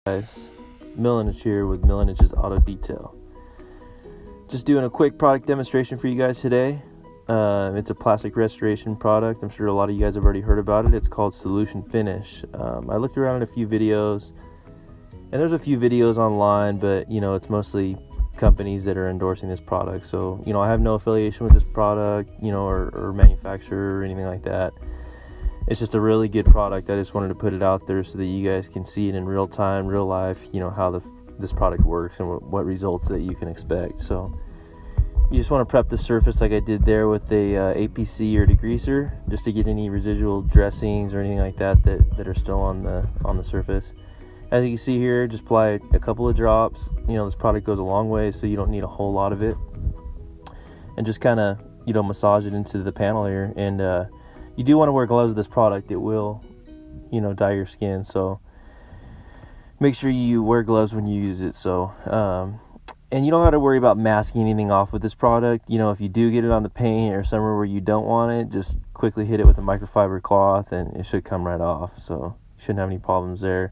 Guys, MILINICH here with MILINICH'S Auto Detail. Just doing a quick product demonstration for you guys today. It's a plastic restoration product. I'm sure a lot of you guys have already heard about it. It's called Solution Finish. I looked around at a few videos, and there's a few videos online, but it's mostly companies that are endorsing this product. So I have no affiliation with this product, or manufacturer or anything like that. It's just a really good product. I just wanted to put it out there so that you guys can see it in real time, real life, how this product works and what results that you can expect. So you just want to prep the surface like I did there with a APC or degreaser, just to get any residual dressings or anything like that are still on the surface. As you can see here, just apply a couple of drops. This product goes a long way, so you don't need a whole lot of it. And just kind of massage it into the panel here. And you do want to wear gloves with this product. It will dye your skin, so make sure you wear gloves when you use it. So and you don't have to worry about masking anything off with this product. If you do get it on the paint or somewhere where you don't want it, just quickly hit it with a microfiber cloth and it should come right off. So you shouldn't have any problems there.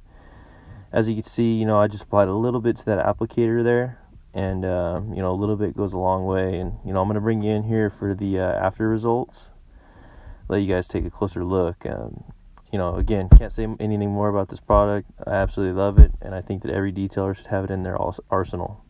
As you can see, I just applied a little bit to that applicator there, and a little bit goes a long way. And I'm going to bring you in here for the after results, let you guys take a closer look. Again, can't say anything more about this product. I absolutely love it, and I think that every detailer should have it in their arsenal.